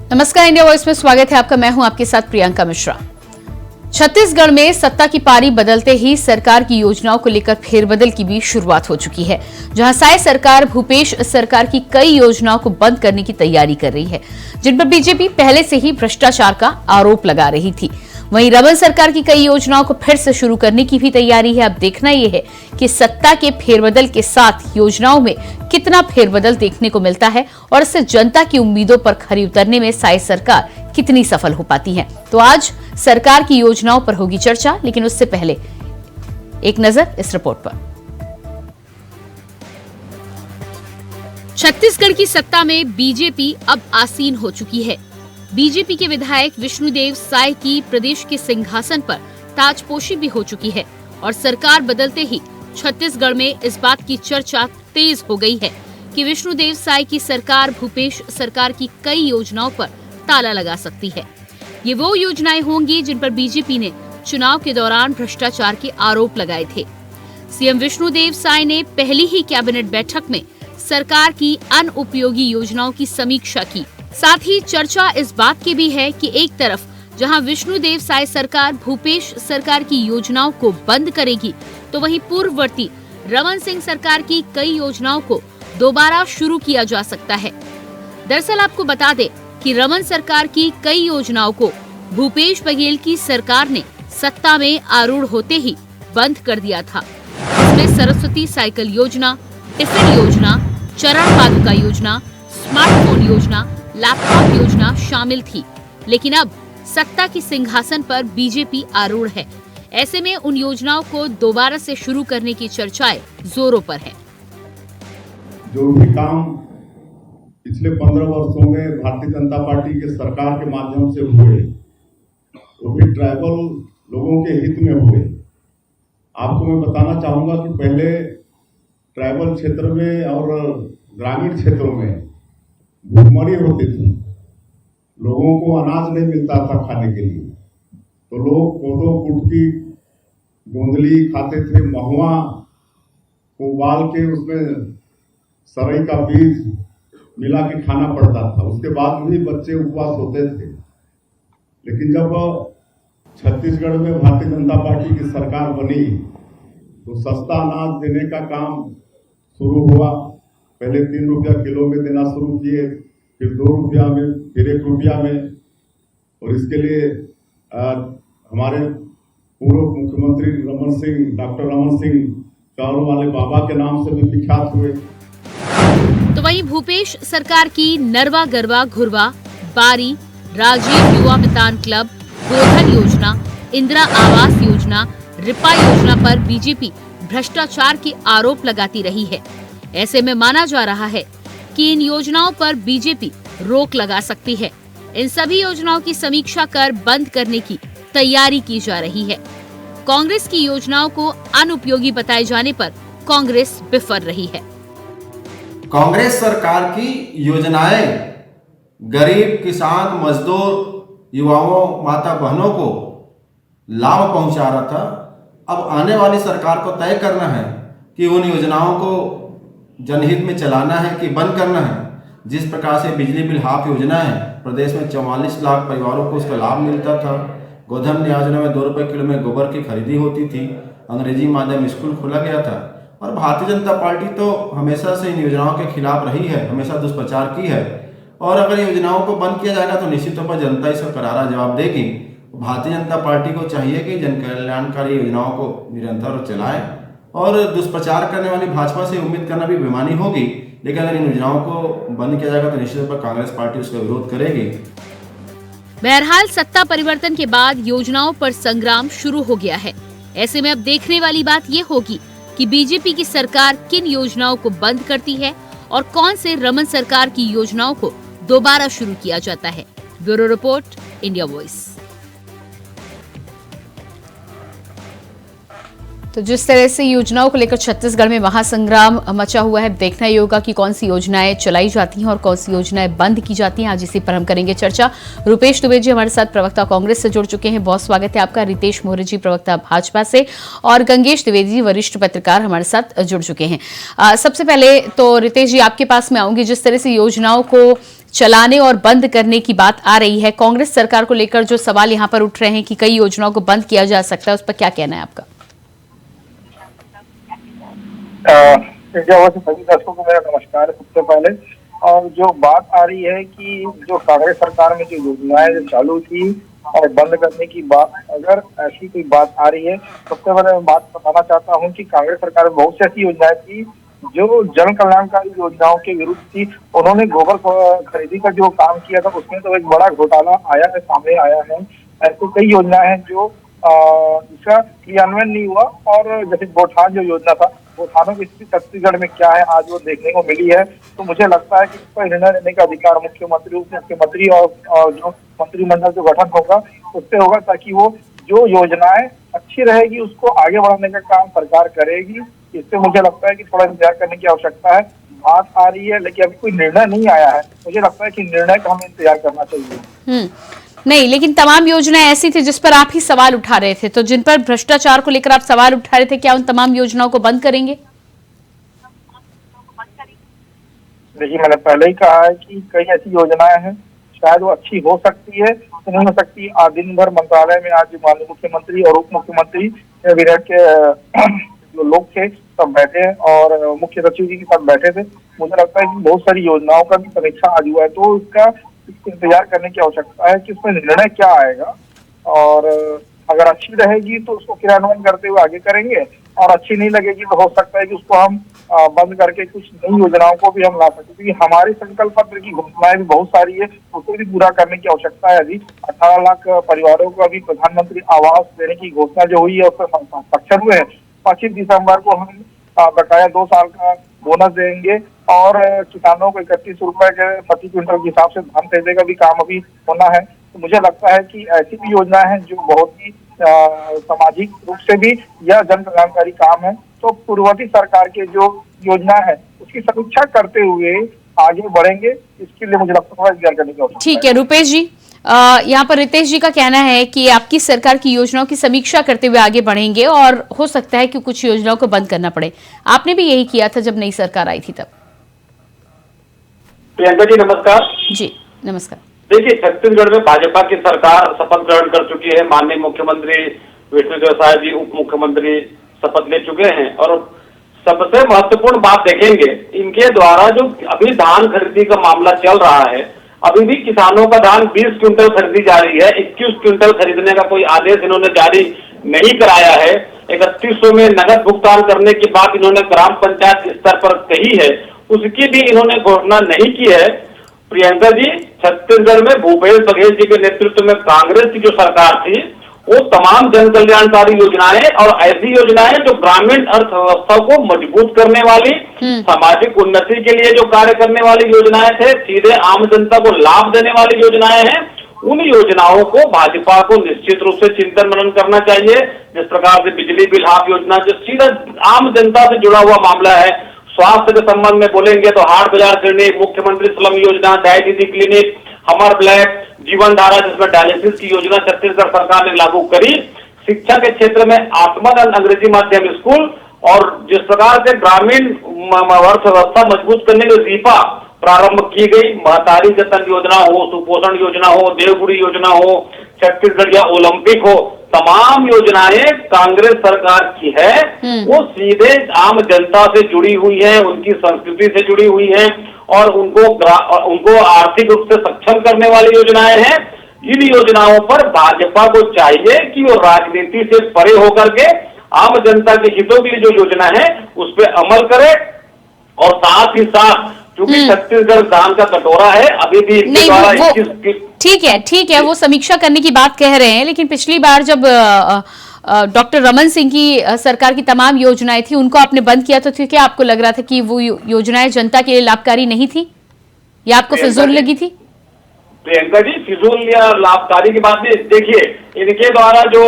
नमस्कार, India voice में स्वागत है आपका। मैं हूं आपके साथ प्रियंका मिश्रा। छत्तीसगढ़ में सत्ता की पारी बदलते ही सरकार की योजनाओं को लेकर फेरबदल की भी शुरुआत हो चुकी है। जहां साय सरकार भूपेश सरकार की कई योजनाओं को बंद करने की तैयारी कर रही है, जिन पर बीजेपी पहले से ही भ्रष्टाचार का आरोप लगा रही थी। वहीं रमन सरकार की कई योजनाओं को फिर से शुरू करने की भी तैयारी है। अब देखना यह है कि सत्ता के फेरबदल के साथ योजनाओं में कितना फेरबदल देखने को मिलता है और इससे जनता की उम्मीदों पर खरी उतरने में साय सरकार कितनी सफल हो पाती है। तो आज सरकार की योजनाओं पर होगी चर्चा, लेकिन उससे पहले एक नजर इस रिपोर्ट पर। छत्तीसगढ़ की सत्ता में बीजेपी अब आसीन हो चुकी है। बीजेपी के विधायक विष्णुदेव साय की प्रदेश के सिंहासन पर ताजपोशी भी हो चुकी है और सरकार बदलते ही छत्तीसगढ़ में इस बात की चर्चा तेज हो गई है कि विष्णुदेव साय की सरकार भूपेश सरकार की कई योजनाओं पर ताला लगा सकती है। ये वो योजनाएं होंगी जिन पर बीजेपी ने चुनाव के दौरान भ्रष्टाचार के आरोप लगाए थे। सीएम विष्णुदेव साय ने पहली ही कैबिनेट बैठक में सरकार की अनुपयोगी योजनाओं की समीक्षा की। साथ ही चर्चा इस बात की भी है कि एक तरफ जहां विष्णुदेव साय सरकार भूपेश सरकार की योजनाओं को बंद करेगी, तो वहीं पूर्ववर्ती रमन सिंह सरकार की कई योजनाओं को दोबारा शुरू किया जा सकता है। दरअसल आपको बता दें कि रमन सरकार की कई योजनाओं को भूपेश बघेल की सरकार ने सत्ता में आरूढ़ होते ही बंद कर दिया था। इसमें सरस्वती साइकिल योजना, टिफिन योजना, चरण पादुका योजना, स्मार्टफोन योजना, लैपटॉप योजना शामिल थी। लेकिन अब सत्ता की सिंहासन पर बीजेपी आरूढ़ है। ऐसे में उन योजनाओं को दोबारा से शुरू करने की चर्चाएं जोरों पर है। जो भी काम पिछले 15 वर्षों में भारतीय जनता पार्टी के सरकार के माध्यम से हुए, वो भी ट्राइबल लोगों के हित में हुए। आपको मैं बताना चाहूंगा कि पहले ट्राइबल क्षेत्र में और ग्रामीण क्षेत्रों में भूखमरी होती थी, लोगों को अनाज नहीं मिलता था खाने के लिए, तो लोग कोदो, कुटकी, गोंदली खाते थे। महुआ को उबाल के उसमें सरई का बीज मिला के खाना पड़ता था। उसके बाद भी बच्चे उपवास होते थे। लेकिन जब छत्तीसगढ़ में भारतीय जनता पार्टी की सरकार बनी तो सस्ता अनाज देने का काम शुरू हुआ। पहले 3 रुपया किलो में देना शुरू किए, फिर 2 रुपया में, फिर 1 रुपया में। और इसके लिए हमारे पूर्व मुख्यमंत्री डॉक्टर रमन सिंह चावल वाले बाबा के नाम से भी विख्यात हुए। तो वहीं भूपेश सरकार की नरवा गरवा घुरवा, बारी, राजीव युवा मितान क्लब, गोधन योजना, इंदिरा आवास योजना, रिपा योजना पर बीजेपी भ्रष्टाचार के आरोप लगाती रही है। ऐसे में माना जा रहा है कि इन योजनाओं पर बीजेपी रोक लगा सकती है। इन सभी योजनाओं की समीक्षा कर बंद करने की तैयारी की जा रही है। कांग्रेस की योजनाओं को अनुपयोगी बताए जाने पर कांग्रेस बिफर रही है। कांग्रेस सरकार की योजनाएं गरीब, किसान, मजदूर, युवाओं, माता बहनों को लाभ पहुंचा रहा था। अब आने वाली सरकार को तय करना है कि उन योजनाओं को जनहित में चलाना है कि बंद करना है। जिस प्रकार से बिजली बिल हाफ योजना है, प्रदेश में 44 लाख परिवारों को उसका लाभ मिलता था। गोधन योजना में 2 रुपए किलो में गोबर की खरीदी होती थी। अंग्रेजी माध्यम स्कूल खोला गया था। और भारतीय जनता पार्टी तो हमेशा से इन योजनाओं के खिलाफ रही है, हमेशा दुष्प्रचार की है। और अगर योजनाओं को बंद किया जाएगा तो निश्चित तौर पर जनता इसका करारा जवाब देगी। भारतीय जनता पार्टी को चाहिए कि जन कल्याणकारी योजनाओं को निरंतर चलाए और दुष्प्रचार करने वाली भाजपा से उम्मीद करना भी बेईमानी होगी। लेकिन अगर इन योजनाओं को बंद किया जाएगा तो निश्चित तौर पर कांग्रेस पार्टी उसका विरोध करेगी। बहरहाल सत्ता परिवर्तन के बाद योजनाओं पर संग्राम शुरू हो गया है। ऐसे में अब देखने वाली बात ये होगी कि बीजेपी की सरकार किन योजनाओं को बंद करती है और कौन से रमन सरकार की योजनाओं को दोबारा शुरू किया जाता है। Bureau report, India voice. तो जिस तरह से योजनाओं को लेकर छत्तीसगढ़ में महासंग्राम मचा हुआ है, देखना ये होगा कि कौन सी योजनाएं चलाई जाती हैं और कौन सी योजनाएं बंद की जाती हैं। आज इसी पर हम करेंगे चर्चा। रुपेश दुबे जी हमारे साथ प्रवक्ता कांग्रेस से जुड़ चुके हैं, बहुत स्वागत है आपका। रितेश मोरे जी प्रवक्ता भाजपा से और गंगेश द्विवेदी जी वरिष्ठ पत्रकार हमारे साथ जुड़ चुके हैं। सबसे पहले तो रितेश जी आपके पास में आऊंगी। जिस तरह से योजनाओं को चलाने और बंद करने की बात आ रही है, कांग्रेस सरकार को लेकर जो सवाल यहाँ पर उठ रहे हैं कि कई योजनाओं को बंद किया जा सकता है, उस पर क्या कहना है आपका? सभी दर्शकों को मेरा नमस्कार। सबसे पहले और जो बात आ रही है कि जो कांग्रेस सरकार में जो योजनाएं जो चालू थी और बंद करने की बात, अगर ऐसी कोई बात आ रही है, सबसे पहले मैं बात बताना चाहता हूं कि कांग्रेस सरकार में बहुत सी ऐसी योजनाएं थी जो जन कल्याणकारी योजनाओं के विरुद्ध थी। उन्होंने गोबर खरीदी का जो काम किया था उसमें तो एक बड़ा घोटाला आया है, सामने आया है। ऐसी कई योजनाएं हैं जो इसका क्रियान्वयन नहीं हुआ। और जैसे गोठान जो योजना था, गोठानों की स्थिति छत्तीसगढ़ में क्या है आज वो देखने को मिली है। तो मुझे लगता है कि इस पर निर्णय लेने का अधिकार मुख्यमंत्री, उप मुख्यमंत्री और जो मंत्रिमंडल जो गठन होगा उससे होगा, ताकि वो जो योजनाएं अच्छी रहेगी उसको आगे बढ़ाने का काम सरकार करेगी। इससे मुझे लगता है कि थोड़ा इंतजार करने की आवश्यकता है। बात आ रही है लेकिन अभी कोई निर्णय नहीं आया है। मुझे लगता है कि निर्णय का हमें इंतजार करना चाहिए। नहीं, लेकिन तमाम योजनाएं ऐसी थी जिस पर आप ही सवाल उठा रहे थे, तो जिन पर भ्रष्टाचार को लेकर आप सवाल उठा रहे थे, क्या उन तमाम योजनाओं को बंद करेंगे? देखिए, मैंने पहले ही कहा है कि कई ऐसी योजनाएं हैं, शायद वो अच्छी हो सकती है, नहीं हो सकती। आज दिन भर मंत्रालय में आज माननीय मुख्यमंत्री और उप मुख्यमंत्री विराट के जो लोग थे सब बैठे हैं और मुख्य सचिव जी के साथ बैठे थे। मुझे लगता है कि बहुत सारी योजनाओं का भी समीक्षा आज हुआ है, तो इसका इंतजार करने की आवश्यकता है कि उसमें निर्णय क्या आएगा। और अगर अच्छी रहेगी तो उसको क्रियान्वयन करते हुए आगे करेंगे, और अच्छी नहीं लगेगी तो हो सकता है कि उसको हम बंद करके कुछ नई योजनाओं को भी हम ला सकते, क्योंकि हमारे संकल्प पत्र की घोषणाएं भी बहुत सारी है, उसको भी पूरा करने की आवश्यकता है। अभी 18 लाख परिवारों को अभी प्रधानमंत्री आवास देने की घोषणा जो हुई है उस पर हस्ताक्षर हुए हैं। 25 दिसंबर को हम बकाया 2 साल का बोनस देंगे और किसानों को 31 रुपए के प्रति क्विंटल के हिसाब से धान खरीदने का भी काम अभी होना है। तो मुझे लगता है कि ऐसी भी योजनाएं हैं जो बहुत ही सामाजिक रूप से भी या जन कल्याणकारी काम है। तो पूर्ववर्ती सरकार के जो योजना है उसकी समीक्षा करते हुए आगे बढ़ेंगे। इसके लिए मुझे लगता है इंतजार करने की आवश्यकता है। ठीक है रुपेश जी, यहाँ पर रितेश जी का कहना है कि आपकी सरकार की योजनाओं की समीक्षा करते हुए आगे बढ़ेंगे और हो सकता है कि कुछ योजनाओं को बंद करना पड़े। आपने भी यही किया था जब नई सरकार आई थी तब। प्रियंका जी नमस्कार। जी नमस्कार। देखिए, छत्तीसगढ़ में भाजपा की सरकार शपथ ग्रहण कर चुकी है। माननीय मुख्यमंत्री विष्णुदेव साय जी, उप मुख्यमंत्री शपथ ले चुके हैं। और सबसे महत्वपूर्ण बात देखेंगे, इनके द्वारा जो अभी धान खरीदी का मामला चल रहा है, अभी भी किसानों का धान 20 क्विंटल खरीदी जा रही है। 21 क्विंटल खरीदने का कोई आदेश इन्होंने जारी नहीं कराया है। 3100 में नगद भुगतान करने की बात इन्होंने ग्राम पंचायत स्तर पर कही है, उसकी भी इन्होंने घोषणा नहीं की है। प्रियंका जी, छत्तीसगढ़ में भूपेश बघेल जी के नेतृत्व में कांग्रेस की जो सरकार थी, वो तमाम जन कल्याणकारी योजनाएं और ऐसी योजनाएं जो ग्रामीण अर्थव्यवस्था को मजबूत करने वाली, सामाजिक उन्नति के लिए जो कार्य करने वाली योजनाएं थे, सीधे आम जनता को लाभ देने वाली योजनाएं हैं, उन योजनाओं को भाजपा को निश्चित रूप से चिंतन मनन करना चाहिए। जिस प्रकार से बिजली बिल हाफ योजना जो सीधा आम जनता से जुड़ा हुआ मामला है, स्वास्थ्य के संबंध में बोलेंगे तो हाट बाजार क्लिनिक, मुख्यमंत्री स्लम योजना, दाई दीदी क्लिनिक, हमर ब्लैक, जीवन धारा जिसमें डायलिसिस की योजना छत्तीसगढ़ सरकार ने लागू करी, शिक्षा के क्षेत्र में आत्मदन अंग्रेजी माध्यम स्कूल, और जिस प्रकार से ग्रामीण अर्थव्यवस्था मजबूत करने के दीपा प्रारंभ की गई, महतारी जतन योजना हो, सुपोषण योजना हो, देवगुड़ी योजना हो, छत्तीसगढ़ या ओलंपिक हो, तमाम योजनाएं कांग्रेस सरकार की है। वो सीधे आम जनता से जुड़ी हुई है, उनकी संस्कृति से जुड़ी हुई है और उनको आर्थिक रूप से सक्षम करने वाली योजनाएं हैं। इन योजनाओं पर भाजपा को चाहिए कि वो राजनीति से परे होकर के आम जनता के हितों के लिए जो योजना है उस पर अमल करे। और साथ ही साथ क्योंकि छत्तीसगढ़ धान का कटोरा है, अभी भी इनके द्वारा ठीक है, वो समीक्षा करने की बात कह रहे हैं, लेकिन पिछली बार जब डॉक्टर रमन सिंह की सरकार की तमाम योजनाएं थी उनको आपने बंद किया, तो क्या आपको लग रहा था कि वो योजनाएं जनता के लिए लाभकारी नहीं थी या आपको फिजूल लगी थी? प्रियंका जी, फिजूल या लाभकारी की बात नहीं। देखिए, इनके द्वारा जो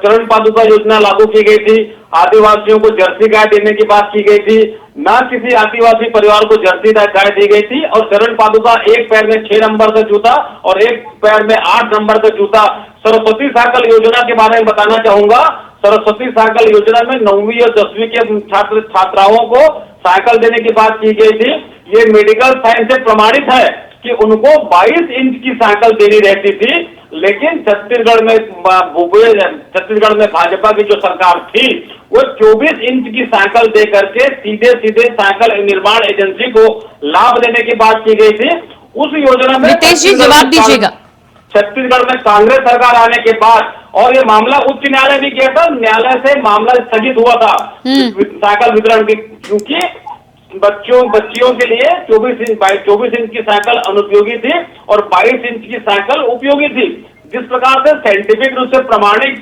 चरण पादुका योजना लागू की गई थी, आदिवासियों को जर्सी गाय देने की बात की गई थी, ना किसी आदिवासी परिवार को जर्सी गाय दी गई थी, और चरण पादुका एक पैर में 6 नंबर का जूता और एक पैर में 8 नंबर का जूता। सरस्वती साइकिल योजना के बारे में बताना चाहूंगा। सरस्वती साइकिल योजना में 9वीं और 10वीं के छात्र छात्राओं को साइकिल देने की बात की गई थी। ये मेडिकल साइंस से प्रमाणित है कि उनको 22 इंच की साइकिल देनी रहती थी, लेकिन छत्तीसगढ़ में भाजपा की जो सरकार थी वो 24 इंच की साइकिल दे करके सीधे साइकिल निर्माण एजेंसी को लाभ देने की बात की गई थी। उस योजना में रितेश जी जवाब दीजिएगा। छत्तीसगढ़ में कांग्रेस सरकार आने के बाद, और ये मामला उच्च न्यायालय भी किया था, न्यायालय से मामला स्थगित हुआ था साइकिल वितरण की, क्योंकि बच्चियों के लिए 24 इंच की साइकिल अनुपयोगी थी और 22 इंच की साइकिल उपयोगी थी। जिस प्रकार से साइंटिफिक रूप से प्रमाणित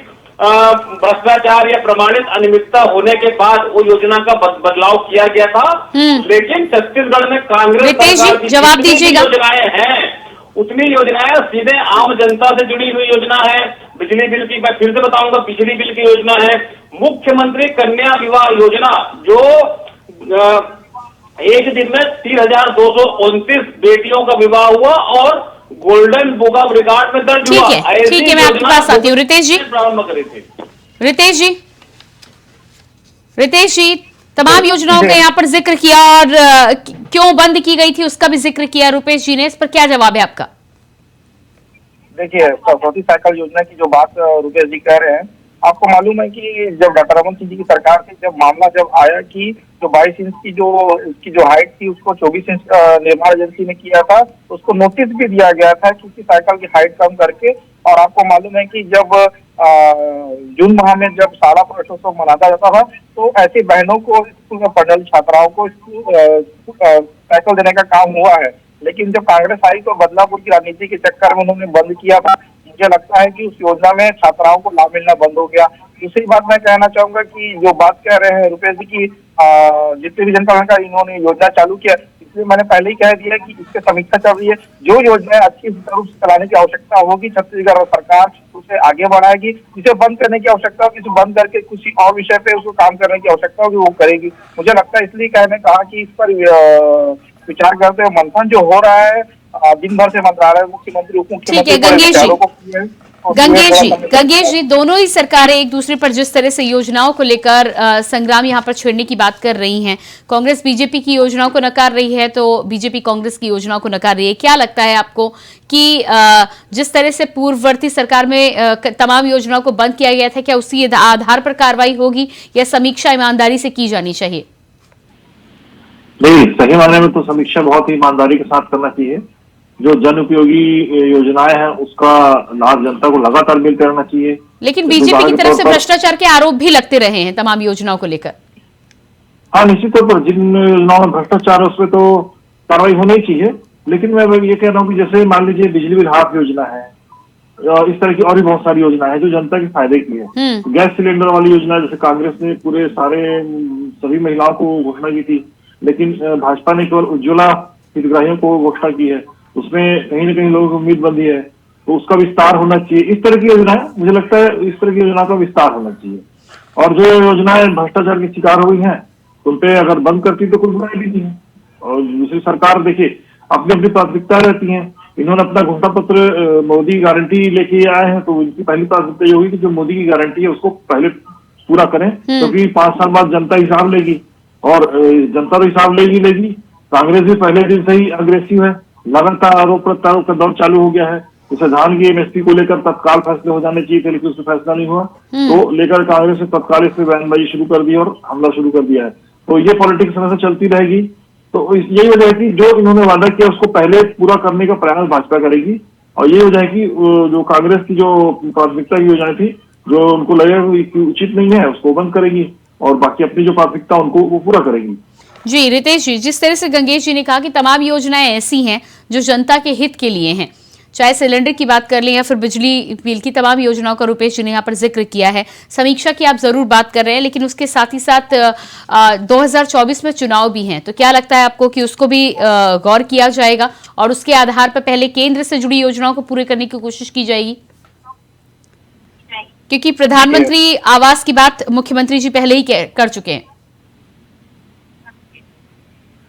भ्रष्टाचार या प्रमाणित अनियमितता होने के बाद वो योजना का बदलाव किया गया था, लेकिन छत्तीसगढ़ में कांग्रेस सरकार की जवाब दीजिएगा। योजनाएं हैं, उतनी योजनाएं सीधे आम जनता से जुड़ी हुई योजना है। बिजली बिल की, मैं फिर से बताऊंगा, बिजली बिल की योजना है। मुख्यमंत्री कन्या विवाह योजना, जो एक दिन में 3,229 बेटियों का विवाह हुआ और गोल्डन बुक ऑफ रिकॉर्ड में दर्ज हुआ। ठीक है, मैं आपके पास आती हूँ। रितेश जी, रितेश जी, तमाम योजनाओं का यहाँ पर जिक्र किया और क्यों बंद की गई थी उसका भी जिक्र किया रुपेश जी ने, इस पर क्या जवाब है आपका? देखिए, सरस्वती साइकिल योजना की जो बात रुपेश जी कह रहे हैं, आपको मालूम है कि जब डॉक्टर रमन सिंह जी की सरकार थी, जब मामला आया कि जो 22 इंच की जो हाइट थी उसको 24 इंच निर्माण एजेंसी ने किया था, उसको नोटिस भी दिया गया था कि उसकी साइकिल की हाइट कम करके। और आपको मालूम है कि जब जून माह में जब शाला प्रवेशोत्सव मनाता जाता था, तो ऐसी बहनों को, स्कूल में पढ़ने वाली छात्राओं को साइकिल देने का काम हुआ है। लेकिन जब कांग्रेस आई तो बदलापुर की राजनीति के चक्कर में उन्होंने बंद किया था। मुझे लगता है कि उस योजना में छात्राओं को लाभ मिलना बंद हो गया। दूसरी बात मैं कहना चाहूंगा कि जो बात कह रहे हैं रुपेश जी की, जितने भी जनता का इन्होंने योजना चालू किया, इसलिए मैंने पहले ही कह दिया कि इसकी समीक्षा चल रही है। जो योजनाएं अच्छी रूप से चलाने की आवश्यकता होगी, छत्तीसगढ़ सरकार उसे आगे बढ़ाएगी। जिसे बंद करने की आवश्यकता होगी, इसे बंद करके किसी और विषय पे उसको काम करने की आवश्यकता होगी, वो करेगी। मुझे लगता है, इसलिए मैंने कहा कि इस पर विचार करते हुए मंथन जो हो रहा है दिन भर से मंत्रालय, मुख्यमंत्री, उप मुख्यमंत्री, गंगेश जी, दोनों ही सरकारें एक दूसरे पर जिस तरह से योजनाओं को लेकर संग्राम यहाँ पर छेड़ने की बात कर रही हैं, कांग्रेस बीजेपी की योजनाओं को नकार रही है तो बीजेपी कांग्रेस की योजनाओं को नकार रही है। क्या लगता है आपको कि जिस तरह से पूर्ववर्ती सरकार में तमाम योजनाओं को बंद किया गया था, क्या उसी आधार पर कार्रवाई होगी या समीक्षा ईमानदारी से की जानी चाहिए? नहीं, सही मायने में तो समीक्षा बहुत ही ईमानदारी के साथ करना चाहिए। जो जन उपयोगी योजनाएं हैं उसका लाभ जनता को लगातार मिलते रहना चाहिए। लेकिन बीजेपी की तरफ से भ्रष्टाचार के आरोप भी लगते रहे हैं तमाम योजनाओं को लेकर। हाँ, निश्चित तौर पर जिन योजनाओं में भ्रष्टाचार है उसमें तो कार्रवाई होनी चाहिए। लेकिन मैं ये कह रहा हूँ कि जैसे मान लीजिए बिजली बिल हाफ योजना है, इस तरह की और भी बहुत सारी योजना है जो जनता के फायदे की है। गैस सिलेंडर वाली योजना, जैसे कांग्रेस ने पूरे सभी महिलाओं को घोषणा की थी, लेकिन भाजपा ने केवल उज्ज्वला हितग्राहियों को घोषणा की है। उसमें कहीं न कहीं लोगों को उम्मीद बंधी है, तो उसका विस्तार होना चाहिए। इस तरह की योजना है, मुझे लगता है इस तरह की योजना का विस्तार होना चाहिए। और जो योजनाएं भ्रष्टाचार की शिकार हो गई हैं, उन पे अगर बंद करती तो कोई बुराई भी नहीं है। और दूसरी सरकार देखिए, अपनी अपनी प्राथमिकता रहती है। इन्होंने अपना घोषणा पत्र मोदी गारंटी लेके आए हैं, तो इनकी पहली प्राथमिकता ये होगी कि जो मोदी की गारंटी है उसको पहले पूरा करें, क्योंकि 5 साल बाद जनता हिसाब लेगी और जनता तो हिसाब लेगी। कांग्रेस भी पहले दिन से ही अग्रेसिव है, लगातार आरोप प्रत्यारोप का दौर चालू हो गया है। जैसे धान की एमएसपी को लेकर तत्काल फैसले हो जाने चाहिए थे, लेकिन उसमें फैसला नहीं हुआ, तो लेकर कांग्रेस ने तत्काल इस पर बयानबाजी शुरू कर दी और हमला शुरू कर दिया है। तो ये पॉलिटिक्स समय से चलती रहेगी। तो यही वजह है कि जो इन्होंने वादा किया उसको पहले पूरा करने का प्रयास भाजपा करेगी। और ये वजह है कि जो कांग्रेस की जो प्राथमिकता की योजना थी, जो उनको लगेगा उचित नहीं है, उसको बंद करेगी और बाकी अपनी जो प्राथमिकता उनको वो पूरा करेगी। जी रितेश जी, जिस तरह से गंगेश जी ने कहा कि तमाम योजनाएं ऐसी हैं जो जनता के हित के लिए हैं, चाहे सिलेंडर की बात कर लें या फिर बिजली बिल की तमाम योजनाओं का रुपेश जी ने यहाँ पर जिक्र किया है। समीक्षा की आप जरूर बात कर रहे हैं, लेकिन उसके साथ ही साथ 2024 में चुनाव भी हैं, तो क्या लगता है आपको कि उसको भी गौर किया जाएगा और उसके आधार पर पहले केंद्र से जुड़ी योजनाओं को पूरे करने की कोशिश की जाएगी? क्योंकि प्रधानमंत्री आवास की बात मुख्यमंत्री जी पहले ही कर चुके हैं।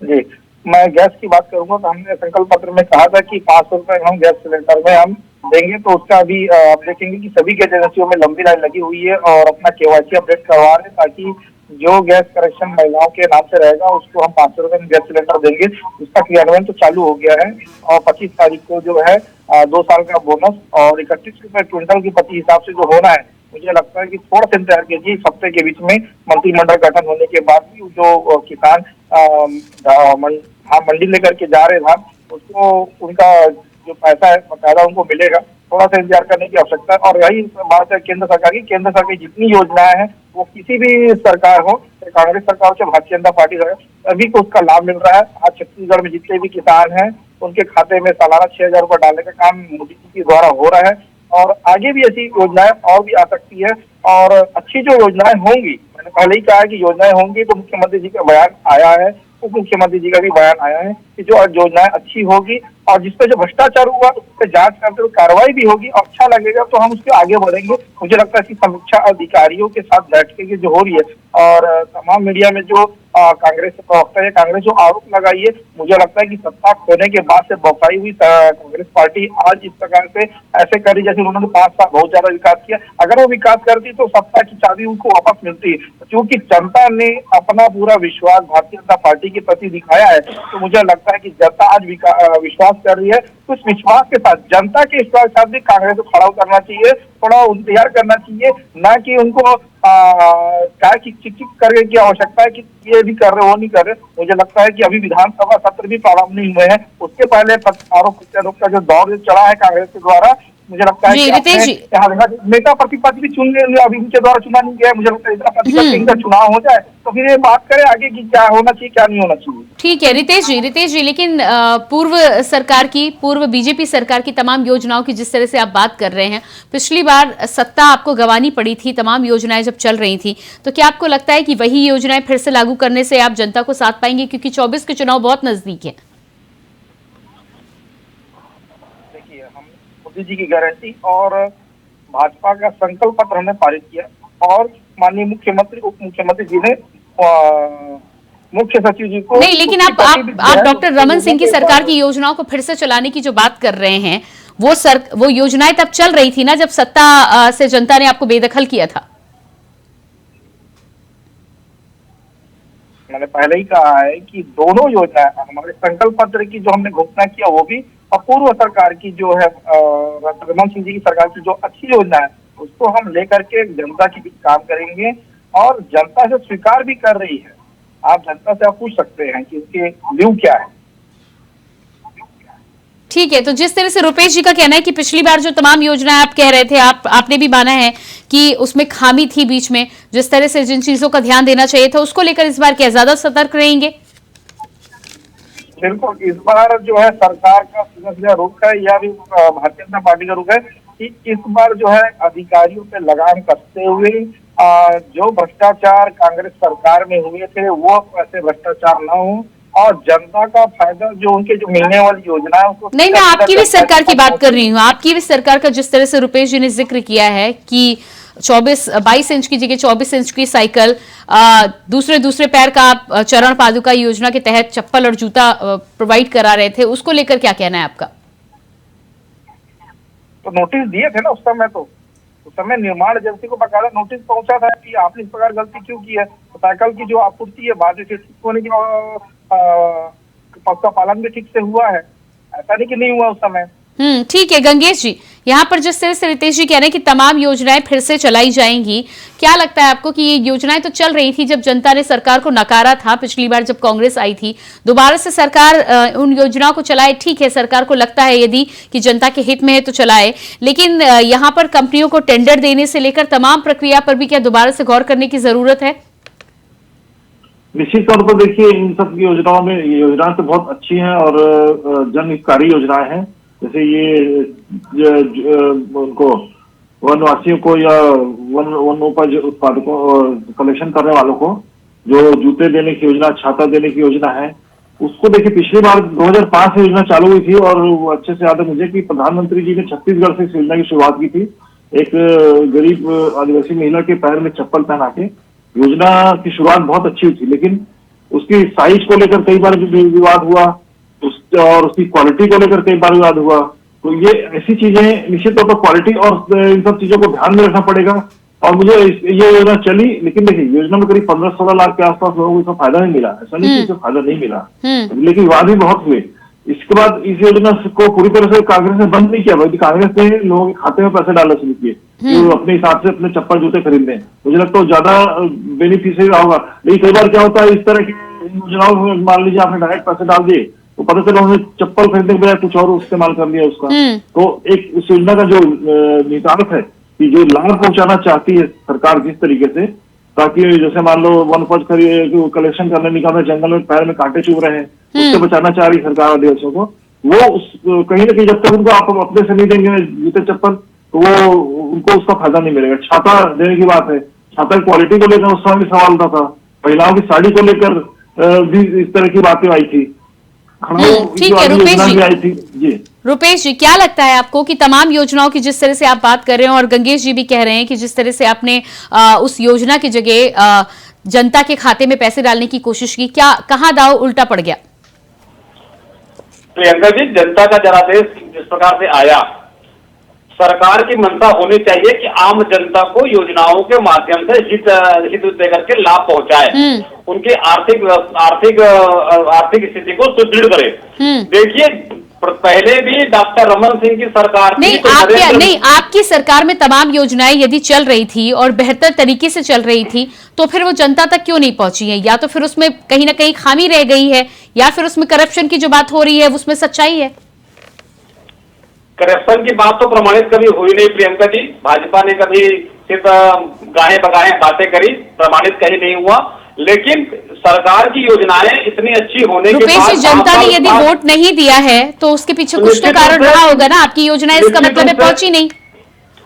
जी, मैं गैस की बात करूंगा तो हमने संकल्प पत्र में कहा था कि 500 रुपए हम गैस सिलेंडर में हम देंगे, तो उसका अभी आप देखेंगे कि सभी गैस एजेंसियों में लंबी लाइन लगी हुई है और अपना KYC अपडेट करवा रहे हैं, ताकि जो गैस कनेक्शन महिलाओं के नाम से रहेगा उसको हम 500 रुपए में गैस सिलेंडर देंगे। उसका क्रियान्वयन तो चालू हो गया है और 25 तारीख को जो है 2 साल का बोनस और 31 रुपए क्विंटल की प्रति हिसाब से जो होना है, मुझे लगता है कि थोड़ा सा इंतजार कीजिए। इस हफ्ते के बीच में मंत्रिमंडल गठन होने के बाद भी जो किसान मंडी लेकर के जा रहे धान, उसको उनका जो पैसा है बकायदा उनको मिलेगा। थोड़ा सा इंतजार करने की आवश्यकता है। और रही बात है केंद्र सरकार की, केंद्र सरकार की जितनी योजनाएं हैं वो किसी भी सरकार हो, कांग्रेस सरकार हो, भारतीय जनता पार्टी सरकार, सभी को उसका लाभ मिल रहा है। आज छत्तीसगढ़ में जितने भी किसान हैं उनके खाते में सालाना 6,000 रुपए डालने का काम मोदी जी के द्वारा हो रहा है और आगे भी ऐसी योजनाएं और भी आ सकती है। और अच्छी जो योजनाएं होंगी, मैंने पहले ही कहा है कि योजनाएं होंगी, तो मुख्यमंत्री जी का बयान आया है, उप मुख्यमंत्री जी का भी बयान आया है कि जो योजनाएं अच्छी होगी और जिसपे जो भ्रष्टाचार हुआ उस पर जांच करते हुए कार्रवाई भी होगी और अच्छा लगेगा तो हम उसके आगे बढ़ेंगे। मुझे लगता है कि समीक्षा अधिकारियों के साथ बैठक की जो हो रही है और तमाम मीडिया में जो कांग्रेस प्रवक्ता है, कांग्रेस जो आरोप लगाई है, मुझे लगता है कि सत्ता खोने के बाद से बौखाई हुई कांग्रेस पार्टी आज इस प्रकार से ऐसे करी जैसे उन्होंने 5 साल बहुत ज्यादा विकास किया। अगर वो विकास करती तो सत्ता की चाबी उनको वापस मिलती, क्योंकि जनता ने अपना पूरा विश्वास भारतीय जनता पार्टी के प्रति दिखाया है। तो मुझे लगता है कि जनता आज विश्वास कर रही है, तो उस विश्वास के साथ, जनता के विश्वास के साथ भी कांग्रेस को खड़ा उतरना चाहिए, थोड़ा इंतजार करना चाहिए, ना कि उनको क्या चिक करने की आवश्यकता है कि ये भी कर रहे हो नहीं कर रहे। मुझे लगता है कि अभी विधानसभा सत्र भी प्रारंभ नहीं हुए हैं, उसके पहले आरोप प्रत्यारोप का जो दौर चला है कांग्रेस के द्वारा, मुझे लगता है कि नेता प्रतिपक्ष भी चुन ले, अभी उनके द्वारा चुना नहीं गया। मुझे लगता है नेता प्रतिपक्ष का चुनाव हो जाए तो फिर ये बात करें आगे की क्या होना चाहिए क्या नहीं होना चाहिए। ठीक है रितेश जी, लेकिन पूर्व बीजेपी सरकार की तमाम योजनाओं की जिस तरह से आप बात कर रहे हैं, पिछली बार सत्ता आपको गंवानी पड़ी थी, तमाम योजनाएं जब चल रही थी, तो क्या आपको लगता है कि वही योजनाएं फिर से लागू करने से आप जनता को साथ पाएंगे, क्योंकि 24 के चुनाव बहुत नजदीक है? देखिए, हम मोदी जी की गारंटी और भाजपा का संकल्प पत्र हमने पारित किया और माननीय मुख्यमंत्री उप मुख्यमंत्री जी ने मुख्य सचिव जी को नहीं, लेकिन आप डॉक्टर रमन सिंह की सरकार की योजनाओं को फिर से चलाने की जो बात कर रहे हैं, वो योजनाएं तब चल रही थी ना जब सत्ता से जनता ने आपको बेदखल किया था। मैंने पहले ही कहा है कि दोनों योजनाएं हमारे संकल्प पत्र की जो हमने घोषणा किया वो भी, और पूर्व सरकार की जो है रमन सिंह जी की सरकार की जो अच्छी योजना है उसको हम लेकर के जनता के बीच काम करेंगे और जनता से स्वीकार भी कर रही है। आप जनता से आप पूछ सकते हैं कि उसके व्यू क्या है। ठीक है, तो जिस तरह से रुपेश जी का कहना है कि पिछली बार जो तमाम योजनाएं आप कह रहे थे, आपने भी माना है कि उसमें खामी थी बीच में, जिस तरह से जिन चीजों का ध्यान देना चाहिए था, उसको लेकर इस बार क्या ज्यादा सतर्क रहेंगे? बिल्कुल, इस बार जो है सरकार का सीधा रुख है या भी भारतीय जनता पार्टी का रुख है कि इस बार जो है अधिकारियों पे लगाम कसते हुए जो भ्रष्टाचार कांग्रेस सरकार में हुए थे वो ऐसे भ्रष्टाचार ना हो और जनता का फायदा जो उनके जो मिलने वाली योजना है उसको। नहीं, मैं आपकी भी सरकार की बात कर रही हूँ। आपकी भी सरकार का जिस तरह से रुपेश जी ने जिक्र किया है कि 22 इंच की जगह 24 इंच की साइकिल, दूसरे पैर का आप चरण पादुका योजना के तहत चप्पल और जूता प्रोवाइड करा रहे थे, उसको लेकर क्या कहना है आपका? तो नोटिस दिए थे ना उस समय, तो उस समय निर्माण एजेंसी को बकायदा नोटिस पहुंचा था कि आपने इस प्रकार गलती क्यों की है। तो साइकिल की जो आपूर्ति है बाद में ठीक होने की उसका पालन भी ठीक से हुआ है, ऐसा नहीं कि नहीं हुआ उस समय। ठीक है गंगेश जी, यहाँ पर जिस तरह से रितेश जी कह रहे हैं कि तमाम योजनाएं फिर से चलाई जाएंगी, क्या लगता है आपको कि ये योजनाएं तो चल रही थी जब जनता ने सरकार को नकारा था, पिछली बार जब कांग्रेस आई थी, दोबारा से सरकार उन योजनाओं को चलाए, ठीक है सरकार को लगता है यदि कि जनता के हित में है तो चलाए, लेकिन यहाँ पर कंपनियों को टेंडर देने से लेकर तमाम प्रक्रिया पर भी क्या दोबारा से गौर करने की जरूरत है? निश्चित तौर पर देखिए, इन सब योजनाओं में ये योजनाएं तो बहुत अच्छी हैं और जन हितकारी योजनाएं हैं, जैसे ये उनको वनवासियों को या वनोपज उत्पादकों कलेक्शन करने वालों को जो जूते देने की योजना, छाता देने की योजना है, उसको देखिए पिछली बार 2005 से योजना चालू हुई थी और वो अच्छे से याद है मुझे कि प्रधानमंत्री जी ने छत्तीसगढ़ से इस योजना की शुरुआत की थी। एक गरीब आदिवासी महिला के पैर में चप्पल पहना के योजना की शुरुआत बहुत अच्छी हुई थी, लेकिन उसकी साइज को लेकर कई बार विवाद हुआ और उसकी क्वालिटी को लेकर कई बार विवाद हुआ। तो ये ऐसी चीजें निश्चित तौर पर क्वालिटी और इन सब चीजों को ध्यान में रखना पड़ेगा। और मुझे ये योजना चली, लेकिन देखिए योजना में करीब 15-16 लाख के आसपास लोगों को इसका फायदा नहीं मिला। ऐसा नहीं कि इसका फायदा नहीं मिला, लेकिन विवाद भी बहुत हुए। इसके बाद इस योजना को पूरी तरह से कांग्रेस ने बंद नहीं किया, बल्कि कांग्रेस ने लोगों के खाते में पैसे डालना शुरू किए कि वो अपने हिसाब से अपने चप्पल जूते खरीद लें। मुझे लगता है ज्यादा बेनिफिशियरी होगा। लेकिन कई बार क्या होता है, इस तरह की योजनाओं में मान लीजिए आपने डायरेक्ट पैसे डाल दिए तो पता चला उन्होंने चप्पल खरीदने के बजाय कुछ और इस्तेमाल कर लिया उसका। तो एक इस योजना का जो निहितार्थ है कि जो लाभ पहुंचाना चाहती है सरकार जिस तरीके से, ताकि जैसे मान लो वनोपज कलेक्शन करने निकल रहे, जंगल में पैर में कांटे चुभ रहे हैं, उससे बचाना चाह रही सरकार आदिवासियों को, वो कहीं ना कहीं जब तक उनको आप अपने से नहीं देंगे जूते चप्पल तो वो उनको उसका फायदा नहीं मिलेगा। छाता देने की बात है, छाता की क्वालिटी को लेकर उस समय भी सवाल उठा था, महिलाओं की साड़ी को लेकर भी इस तरह की बातें आई थी। ठीक है रुपेश जी, क्या लगता है आपको कि तमाम योजनाओं की जिस तरह से आप बात कर रहे हैं और गंगेश जी भी कह रहे हैं कि जिस तरह से आपने उस योजना की जगह जनता के खाते में पैसे डालने की कोशिश की, क्या कहां दाव उल्टा पड़ गया? प्रियंका जी, जनता का जनादेश जिस प्रकार से आया, सरकार की मंशा होनी चाहिए कि आम जनता को योजनाओं के माध्यम से हित देकर के लाभ पहुंचाए, उनकी आर्थिक स्थिति को सुदृढ़ करे। देखिए पहले भी डॉक्टर रमन सिंह की सरकार नहीं, आपकी सरकार में तमाम योजनाएं यदि चल रही थी और बेहतर तरीके से चल रही थी तो फिर वो जनता तक क्यों नहीं पहुंची है? या तो फिर उसमें कहीं ना कहीं खामी रह गई है, या फिर उसमें करप्शन की जो बात हो रही है उसमें सच्चाई है? करप्शन की बात तो प्रमाणित कभी हुई नहीं प्रियंका जी। भाजपा ने कभी सिर्फ गाहे बगाहे बातें करी, प्रमाणित कहीं नहीं हुआ। लेकिन सरकार की योजनाएं इतनी अच्छी होने के बाद जनता ने यदि वोट नहीं दिया है तो उसके पीछे कुछ तो कारण रहा होगा ना। आपकी योजना इसका मतलब है पहुंची नहीं।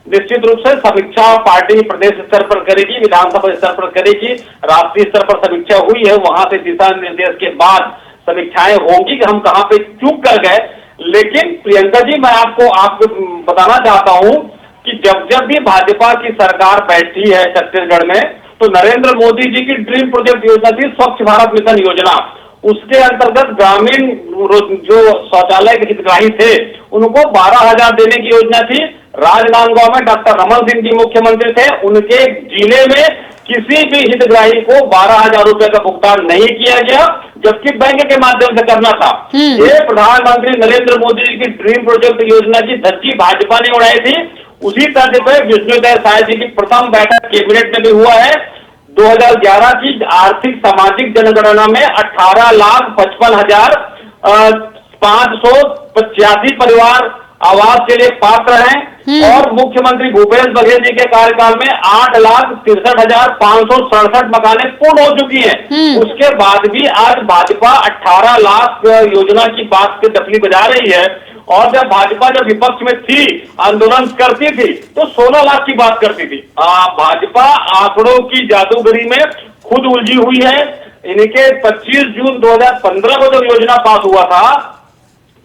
निश्चित रूप से समीक्षा पार्टी प्रदेश स्तर पर करेगी, विधानसभा स्तर पर करेगी, राष्ट्रीय स्तर पर समीक्षा हुई है, वहां से दिशा निर्देश के बाद समीक्षाएं होंगी कि हम कहां पे चूक कर गए। लेकिन प्रियंका जी, मैं आपको बताना चाहता हूं कि जब भी भाजपा की सरकार बैठी है छत्तीसगढ़ में, तो नरेंद्र मोदी जी की ड्रीम प्रोजेक्ट योजना थी स्वच्छ भारत मिशन योजना। उसके अंतर्गत ग्रामीण जो शौचालय के हितग्राही थे उनको 12,000 देने की योजना थी। राजनांदगांव में डॉक्टर रमन सिंह जी मुख्यमंत्री थे, उनके जिले में किसी भी हितग्राही को 12,000 रुपए का भुगतान नहीं किया गया, जबकि बैंक के माध्यम से करना था। ये प्रधानमंत्री नरेंद्र मोदी जी की ड्रीम प्रोजेक्ट योजना की धज्जी भाजपा ने उड़ाई थी। उसी तर्ज पर विष्णुदेव साय जी की प्रथम बैठक कैबिनेट में भी हुआ है। 2011 की आर्थिक सामाजिक जनगणना में 18,55,585 परिवार आवास के लिए पात्र हैं और मुख्यमंत्री भूपेश बघेल जी के कार्यकाल में 8,63,567 मकानें पूर्ण हो चुकी हैं। उसके बाद भी आज भाजपा 18 लाख योजना की बात के डफली बजा रही है। और जब भाजपा विपक्ष में थी, आंदोलन करती थी, तो 16 लाख की बात करती थी। भाजपा आंकड़ों की जादूगरी में खुद उलझी हुई है। इनके 25 जून 2015 को जब योजना पास हुआ था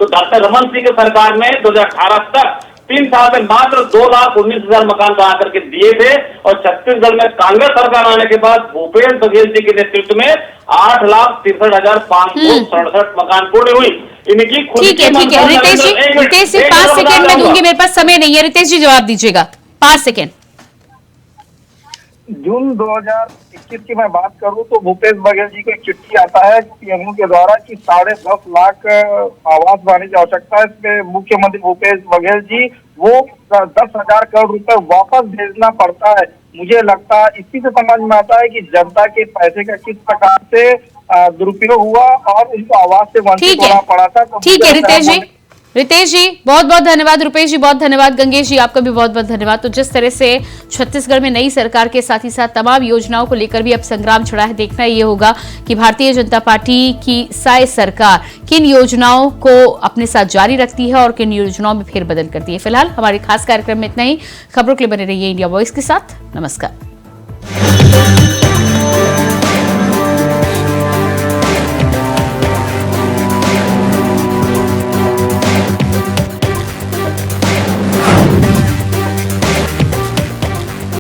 तो डॉक्टर रमन सिंह की सरकार में 2018 तक 3 साल में मात्र 2,19,000 मकान बना करके दिए थे, और छत्तीसगढ़ में कांग्रेस सरकार आने के बाद भूपेश बघेल जी के नेतृत्व में 8,63,567 मकान पूर्ण हुई। इनकी ठीक है रितेश जी 5 सेकंड में दूंगी, मेरे पास समय नहीं है। रितेश जी जवाब दीजिएगा 5 सेकंड। जून 2021 की मैं बात करूं तो भूपेश बघेल जी को एक चिट्ठी आता है पीएमओ के द्वारा कि 10.5 लाख आवास बनाने की आवश्यकता है। इसमें मुख्यमंत्री भूपेश बघेल जी वो 10,000 करोड़ रुपए वापस भेजना पड़ता है। मुझे लगता है इसी से समझ में आता है कि जनता के पैसे का किस प्रकार से दुरुपयोग हुआ और उनको आवास से वंचित होना पड़ा था। ठीक है रितेश जी, रितेश जी बहुत बहुत धन्यवाद, रुपेश जी बहुत धन्यवाद, गंगेश जी आपका भी बहुत बहुत धन्यवाद। तो जिस तरह से छत्तीसगढ़ में नई सरकार के साथ ही साथ तमाम योजनाओं को लेकर भी अब संग्राम छिड़ा है, देखना ये होगा कि भारतीय जनता पार्टी की साय सरकार किन योजनाओं को अपने साथ जारी रखती है और किन योजनाओं में फेरबदल करती है। फिलहाल हमारे खास कार्यक्रम में इतना ही। खबरों के लिए बने रहिए इंडिया वॉइस के साथ। नमस्कार।